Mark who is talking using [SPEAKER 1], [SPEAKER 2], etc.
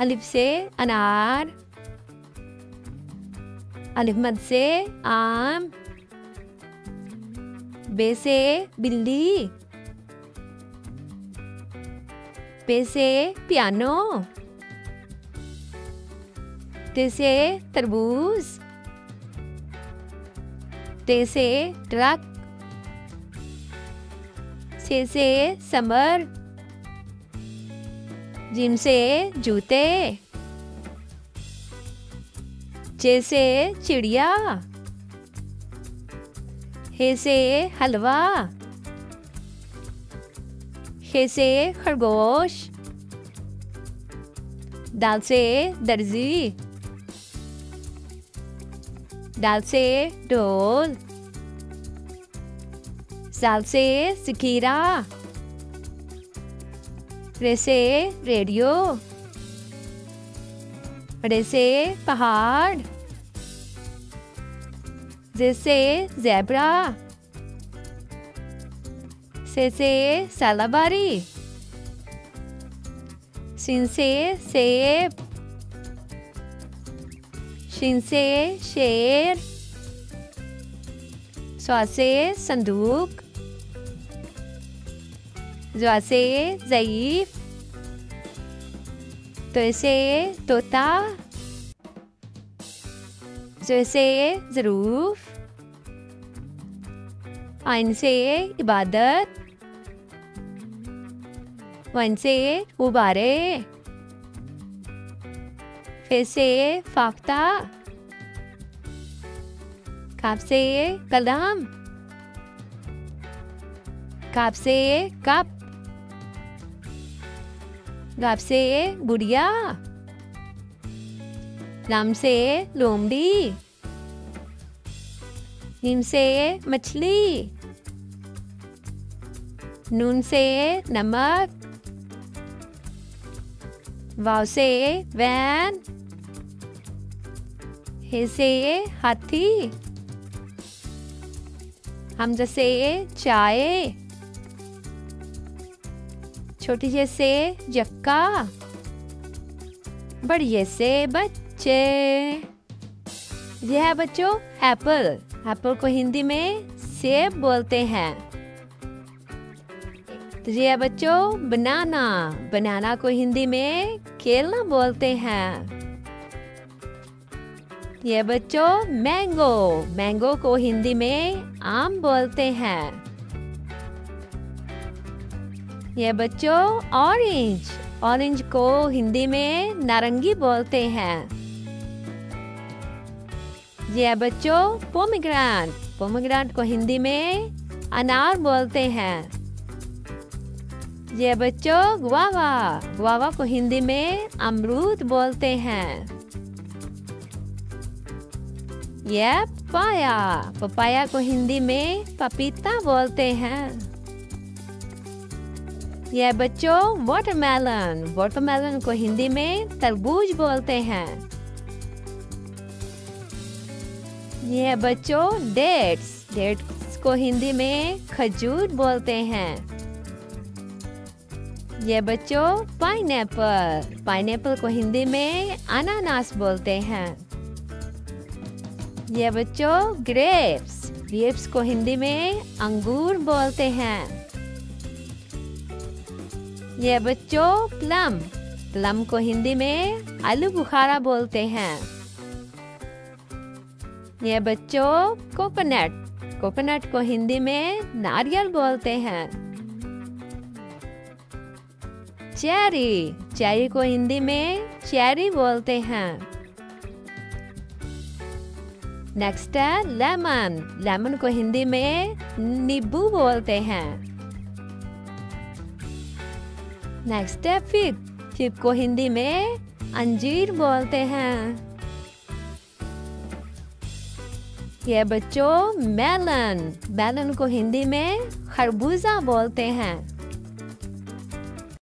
[SPEAKER 1] अलिफ से अनार, अलिफ मद से आम, बे से बिल्ली, पे से पियानो, ते से तरबूज, ते से ट्रक, से समर, जिम से जूते, चे से चिड़िया, हे से हलवा, खे से खरगोश, दाल से दर्जी, दाल से ढोल, साल से सिकीरा, रे से रेडियो, रे से पहाड़, जे से ज़ेब्रा, से सालाबारी, सिन से सेब, शिन से शेर, स्वा से संदूक, ज़्वा से ज़ईफ, तो से तोता, ज़ो से ज़रूफ, आइन से इबादत, वन से गुब्बारे, फे से फाख्ता, काफ से कलम, काफ से कप, गाफ से गुड़िया, लाम से लोमड़ी, नीम से मछली, नून से नमक, वाव से वैन, हे से हाथी, हमज़ा से चाय, छोटी जे से जक्का, बड़ी से बच्चे। यह है बच्चों एप्पल। एप्पल को हिंदी में सेब बोलते हैं। तो ये है बच्चों बनाना। बनाना को हिंदी में केला बोलते हैं। ये बच्चों मैंगो। मैंगो को हिंदी में आम बोलते हैं। ये बच्चों ऑरेंज। ऑरेंज को हिंदी में नारंगी बोलते हैं। ये बच्चों पोमेग्रेनेट। पोमेग्रेनेट को हिंदी में अनार बोलते हैं। ये बच्चों गुआवा। गुआवा को हिंदी में अमरूद बोलते हैं। ये पपाया। पपाया को हिंदी में पपीता बोलते हैं। यह बच्चों वाटरमेलन। वाटरमेलन को हिंदी में तरबूज बोलते हैं। यह बच्चों डेट्स। डेट्स को हिंदी में खजूर बोलते हैं। यह बच्चों पाइनएप्पल। पाइनएप्पल को हिंदी में अनानास बोलते हैं। यह बच्चों ग्रेप्स। ग्रेप्स को हिंदी में अंगूर बोलते हैं। यह बच्चों प्लम। प्लम को हिंदी में आलू बुखारा बोलते हैं। यह बच्चों कोकोनट। कोकोनट को हिंदी में नारियल बोलते हैं। चेरी। चेरी को हिंदी में चेरी बोलते हैं। नेक्स्ट है लेमन। लेमन को हिंदी में नींबू बोलते हैं। नेक्स्ट है फिग। फिग को हिंदी में अंजीर बोलते हैं। यह बच्चों मेलन। मेलन को हिंदी में खरबूजा बोलते हैं।